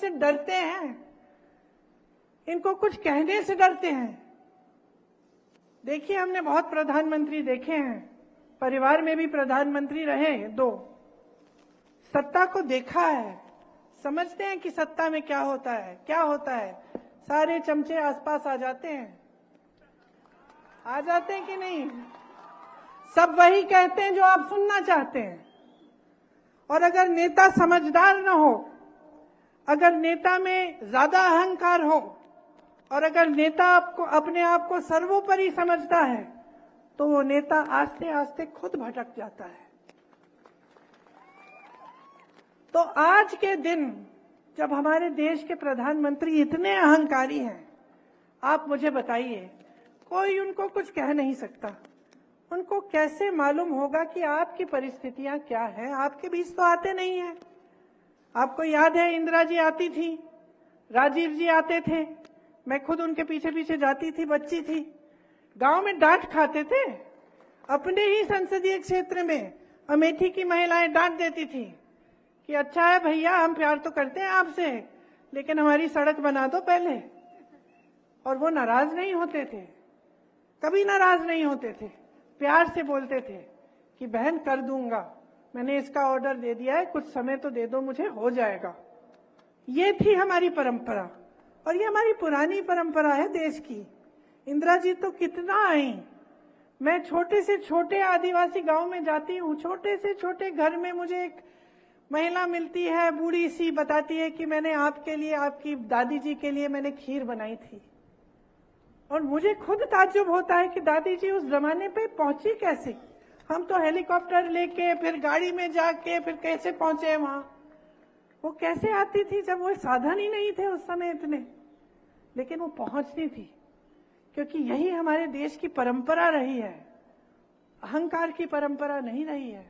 से डरते हैं, इनको कुछ कहने से डरते हैं। देखिए, हमने बहुत प्रधानमंत्री देखे हैं, परिवार में भी प्रधानमंत्री रहे 2, सत्ता को देखा है, समझते हैं कि सत्ता में क्या होता है, क्या होता है। सारे चमचे आसपास आ जाते हैं कि नहीं? सब वही कहते हैं जो आप सुनना चाहते हैं। और अगर नेता समझदार न हो, अगर नेता में ज्यादा अहंकार हो, और अगर नेता आपको अपने आप को सर्वोपरि समझता है, तो वो नेता आस्ते आस्ते खुद भटक जाता है। तो आज के दिन जब हमारे देश के प्रधानमंत्री इतने अहंकारी हैं, आप मुझे बताइए, कोई उनको कुछ कह नहीं सकता। उनको कैसे मालूम होगा कि आपकी परिस्थितियां क्या हैं? आपके बीच तो आते नहीं हैं। आपको याद है, इंदिरा जी आती थी, राजीव जी आते थे, मैं खुद उनके पीछे पीछे जाती थी, बच्ची थी। गांव में डांट खाते थे, अपने ही संसदीय क्षेत्र में अमेठी की महिलाएं डांट देती थी कि अच्छा है भैया, हम प्यार तो करते हैं आपसे, लेकिन हमारी सड़क बना दो पहले। और वो नाराज नहीं होते थे, कभी नाराज नहीं होते थे, प्यार से बोलते थे कि बहन कर दूंगा, मैंने इसका ऑर्डर दे दिया है, कुछ समय तो दे दो मुझे, हो जाएगा। ये थी हमारी परंपरा, और ये हमारी पुरानी परंपरा है देश की। इंदिरा जी तो कितना आई। मैं छोटे से छोटे आदिवासी गांव में जाती हूँ, छोटे से छोटे घर में मुझे एक महिला मिलती है, बूढ़ी सी, बताती है कि मैंने आपके लिए, आपकी दादी जी के लिए मैंने खीर बनाई थी। और मुझे खुद ताज्जुब होता है कि दादी जी उस जमाने पे पहुंची कैसे? हम तो हेलीकॉप्टर लेके, फिर गाड़ी में जाके, फिर कैसे पहुंचे वहां? वो कैसे आती थी जब वो साधन ही नहीं थे उस समय इतने, लेकिन वो पहुंचती थी, क्योंकि यही हमारे देश की परंपरा रही है, अहंकार की परंपरा नहीं रही है।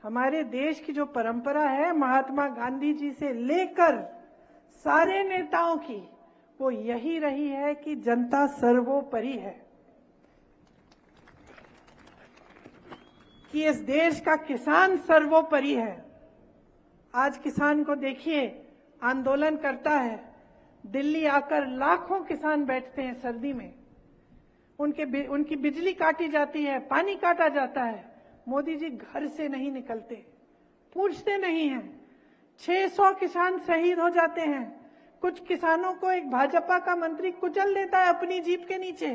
हमारे देश की जो परंपरा है, महात्मा गांधी जी से लेकर सारे नेताओं की, वो यही रही है कि जनता सर्वोपरि है, कि इस देश का किसान सर्वोपरि है। आज किसान को देखिए, आंदोलन करता है, दिल्ली आकर लाखों किसान बैठते हैं सर्दी में, उनकी बिजली काटी जाती है, पानी काटा जाता है, मोदी जी घर से नहीं निकलते, पूछते नहीं हैं। 600 किसान शहीद हो जाते हैं। कुछ किसानों को एक भाजपा का मंत्री कुचल देता है अपनी जीप के नीचे,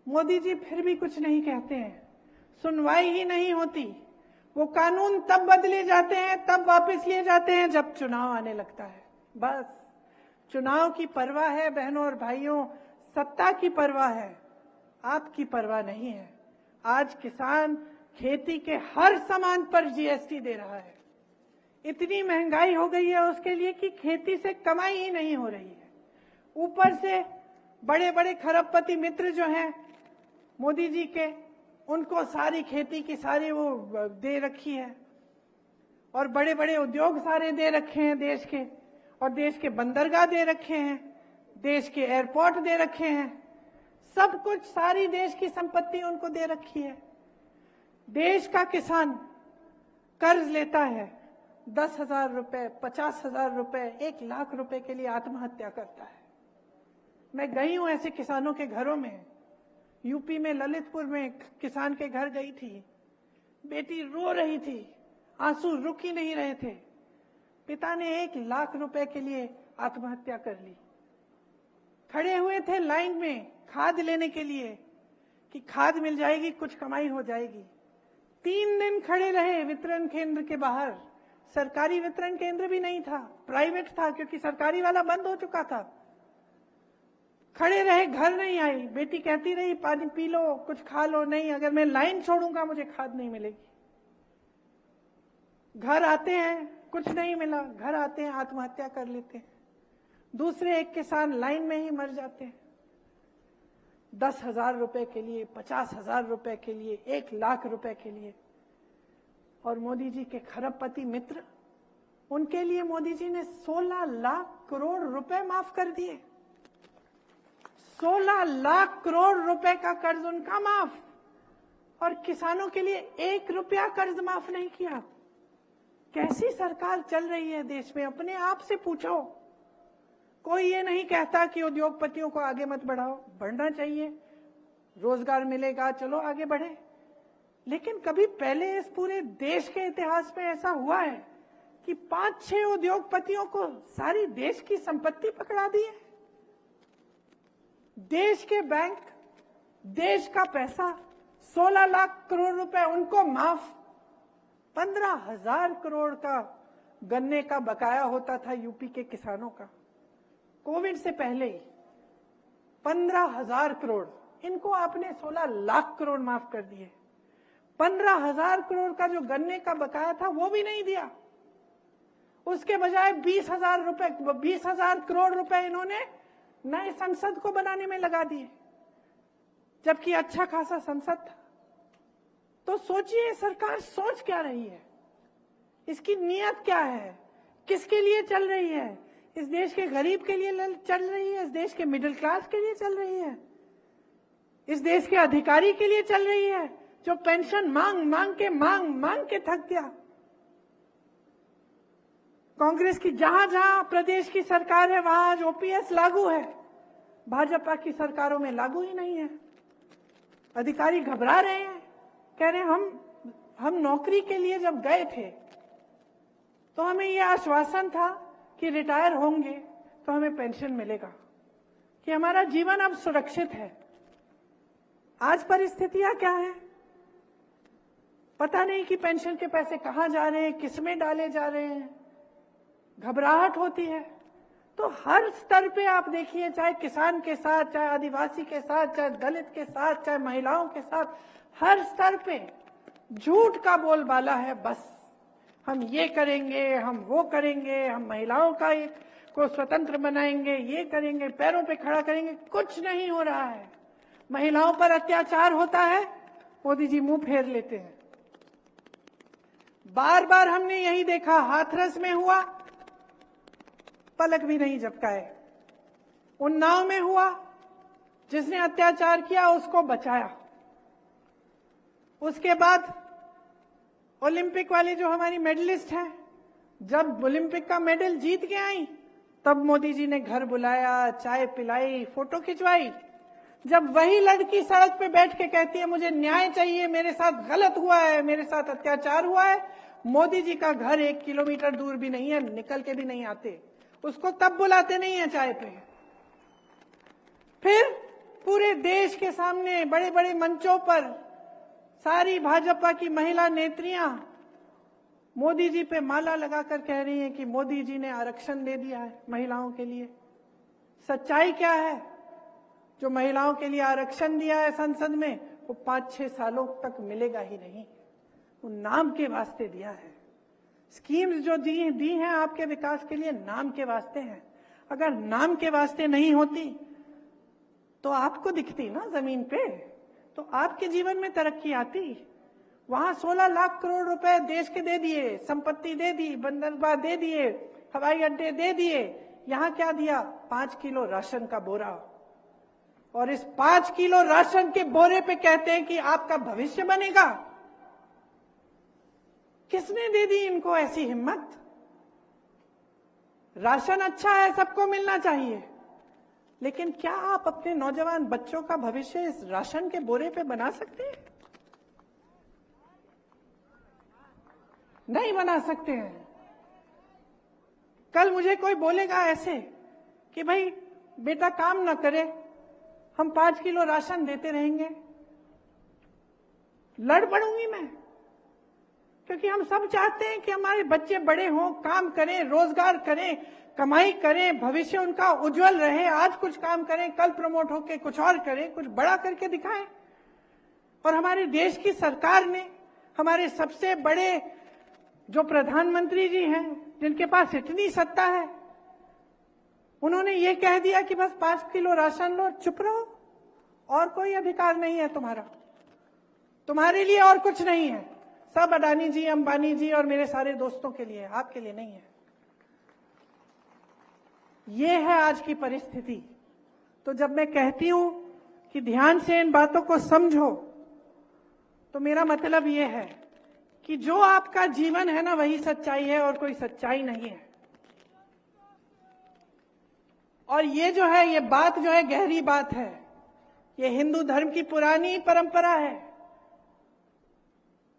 मोदी जी फिर भी कुछ नहीं कहते हैं, सुनवाई ही नहीं होती। वो कानून तब बदले जाते हैं, तब वापस लिए जाते हैं जब चुनाव आने लगता है। बस चुनाव की परवाह है बहनों और भाइयों, सत्ता की परवाह है, आपकी परवाह नहीं है। आज किसान खेती के हर सामान पर जीएसटी दे रहा है। इतनी महंगाई हो गई है उसके लिए कि खेती से कमाई ही नहीं हो रही है। ऊपर से बड़े बड़े खरबपति मित्र जो हैं मोदी जी के, उनको सारी खेती की सारी वो दे रखी है, और बड़े बड़े उद्योग सारे दे रखे हैं देश के, और देश के बंदरगाह दे रखे हैं, देश के एयरपोर्ट दे रखे हैं, सब कुछ, सारी देश की संपत्ति उनको दे रखी है। देश का किसान कर्ज लेता है, 10,000 रुपए, 50,000 रुपए, 1 लाख रुपए के लिए आत्महत्या करता है। मैं गई हूं ऐसे किसानों के घरों में, यूपी में ललितपुर में किसान के घर गई थी, बेटी रो रही थी, आंसू रुक ही नहीं रहे थे। पिता ने 1 लाख रुपए के लिए आत्महत्या कर ली। खड़े हुए थे लाइन में खाद लेने के लिए कि खाद मिल जाएगी, कुछ कमाई हो जाएगी। 3 दिन खड़े रहे वितरण केंद्र के बाहर। सरकारी वितरण केंद्र भी नहीं था, प्राइवेट था, क्योंकि सरकारी वाला बंद हो चुका था। खड़े रहे, घर नहीं आई। बेटी कहती रही पानी पी लो, कुछ खा लो। नहीं, अगर मैं लाइन छोड़ूंगा मुझे खाद नहीं मिलेगी। घर आते हैं, कुछ नहीं मिला, घर आते हैं, आत्महत्या कर लेते हैं। दूसरे एक किसान लाइन में ही मर जाते हैं। 10,000 रुपए के लिए, 50,000 रुपए के लिए, 1 लाख रुपए के लिए। और मोदी जी के खरबपति मित्र, उनके लिए मोदी जी ने 16 लाख करोड़ रुपए माफ कर दिए। 16 लाख करोड़ रुपए का कर्ज उनका माफ, और किसानों के लिए 1 रुपया कर्ज माफ नहीं किया। कैसी सरकार चल रही है देश में? अपने आप से पूछो। कोई ये नहीं कहता कि उद्योगपतियों को आगे मत बढ़ाओ, बढ़ना चाहिए, रोजगार मिलेगा, चलो आगे बढ़े। लेकिन कभी पहले इस पूरे देश के इतिहास में ऐसा हुआ है कि 5-6 उद्योगपतियों को सारी देश की संपत्ति पकड़ा दी है? देश के बैंक, देश का पैसा, 16 लाख करोड़ रुपए उनको माफ, 15,000 करोड़ का गन्ने का बकाया होता था यूपी के किसानों का कोविड से पहले ही, 15,000 करोड़, इनको आपने 16 लाख करोड़ माफ कर दिए। 15,000 करोड़ का जो गन्ने का बकाया था वो भी नहीं दिया, उसके बजाय 20,000 करोड़ रुपए इन्होंने नए संसद को बनाने में लगा दिए, जबकि अच्छा खासा संसद था। तो सोचिए सरकार सोच क्या रही है, इसकी नीयत क्या है, किसके लिए चल रही है? इस देश के गरीब के लिए चल रही है? इस देश के मिडिल क्लास के लिए चल रही है? इस देश के अधिकारी के लिए चल रही है जो पेंशन मांग के थक गया? कांग्रेस की जहां जहां प्रदेश की सरकार है वहां आज ओपीएस लागू है, भाजपा की सरकारों में लागू ही नहीं है। अधिकारी घबरा रहे हैं, कह रहे हैं हम नौकरी के लिए जब गए थे तो हमें यह आश्वासन था कि रिटायर होंगे तो हमें पेंशन मिलेगा, कि हमारा जीवन अब सुरक्षित है। आज परिस्थितियां क्या है पता नहीं कि पेंशन के पैसे कहां जा रहे हैं, किसमें डाले जा रहे हैं, घबराहट होती है। तो हर स्तर पे आप देखिए, चाहे किसान के साथ, चाहे आदिवासी के साथ, चाहे दलित के साथ, चाहे महिलाओं के साथ, हर स्तर पे झूठ का बोलबाला है। बस हम ये करेंगे, हम वो करेंगे, हम महिलाओं को स्वतंत्र बनाएंगे, ये करेंगे, पैरों पे खड़ा करेंगे, कुछ नहीं हो रहा है। महिलाओं पर अत्याचार होता है, मोदी जी मुंह फेर लेते हैं। बार बार हमने यही देखा, हाथरस में हुआ, पलक भी नहीं झपकाए। उन्नाव में हुआ, जिसने अत्याचार किया उसको बचाया। उसके बाद ओलंपिक वाली जो हमारी मेडलिस्ट हैं, जब ओलंपिक का मेडल जीत के आई तब मोदी जी ने घर बुलाया, चाय पिलाई, फोटो खिंचवाई। जब वही लड़की सड़क पे बैठ के कहती है मुझे न्याय चाहिए, मेरे साथ गलत हुआ है, मेरे साथ अत्याचार हुआ है, मोदी जी का घर 1 किलोमीटर दूर भी नहीं है, निकल के भी नहीं आते, उसको तब बुलाते नहीं है चाय पे। फिर पूरे देश के सामने बड़े बड़े मंचों पर सारी भाजपा की महिला नेत्रियां मोदी जी पे माला लगाकर कह रही हैं कि मोदी जी ने आरक्षण दे दिया है महिलाओं के लिए। सच्चाई क्या है? जो महिलाओं के लिए आरक्षण दिया है संसद में, वो 5-6 सालों तक मिलेगा ही नहीं, वो नाम के वास्ते दिया है। स्कीम्स जो दी हैं आपके विकास के लिए नाम के वास्ते हैं। अगर नाम के वास्ते नहीं होती तो आपको दिखती ना जमीन पे, तो आपके जीवन में तरक्की आती। वहां 16 लाख करोड़ रुपए देश के दे दिए, संपत्ति दे दी, बंदरगाह दे दिए, हवाई अड्डे दे दिए। यहां क्या दिया? 5 किलो राशन का बोरा। और इस 5 किलो राशन के बोरे पे कहते हैं कि आपका भविष्य बनेगा। किसने दे दी इनको ऐसी हिम्मत? राशन अच्छा है, सबको मिलना चाहिए, लेकिन क्या आप अपने नौजवान बच्चों का भविष्य इस राशन के बोरे पे बना सकते हैं? नहीं बना सकते हैं। कल मुझे कोई बोलेगा ऐसे कि भाई बेटा काम ना करे, हम 5 किलो राशन देते रहेंगे, लड़ पड़ूंगी मैं, क्योंकि हम सब चाहते हैं कि हमारे बच्चे बड़े हों, काम करें, रोजगार करें, कमाई करें, भविष्य उनका उज्जवल रहे। आज कुछ काम करें, कल प्रमोट होकर कुछ और करें, कुछ बड़ा करके दिखाएं। और हमारे देश की सरकार ने, हमारे सबसे बड़े जो प्रधानमंत्री जी हैं, जिनके पास इतनी सत्ता है, उन्होंने ये कह दिया कि बस 5 किलो राशन लो, चुप रहो, और कोई अधिकार नहीं है तुम्हारा, तुम्हारे लिए और कुछ नहीं है, सब अडानी जी, अंबानी जी और मेरे सारे दोस्तों के लिए, आपके लिए नहीं है। ये है आज की परिस्थिति। तो जब मैं कहती हूं कि ध्यान से इन बातों को समझो, तो मेरा मतलब ये है कि जो आपका जीवन है ना, वही सच्चाई है और कोई सच्चाई नहीं है। और ये जो है, ये बात जो है गहरी बात है। ये हिंदू धर्म की पुरानी परंपरा है।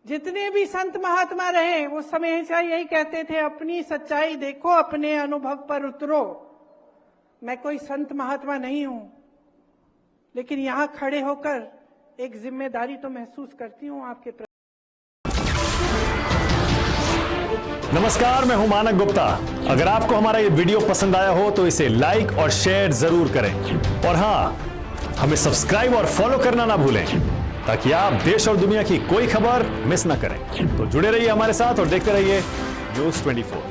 जितने भी संत महात्मा रहे वो हमेशा यही कहते थे, अपनी सच्चाई देखो, अपने अनुभव पर उतरो। मैं कोई संत महात्मा नहीं हूं, लेकिन यहां खड़े होकर एक जिम्मेदारी तो महसूस करती हूं आपके प्रति। नमस्कार, मैं हूं मानक गुप्ता। अगर आपको हमारा ये वीडियो पसंद आया हो तो इसे लाइक और शेयर जरूर करें, और हां, हमें सब्सक्राइब और फॉलो करना ना भूलें, ताकि आप देश और दुनिया की कोई खबर मिस ना करें। तो जुड़े रहिए हमारे साथ और देखते रहिए न्यूज़ 24।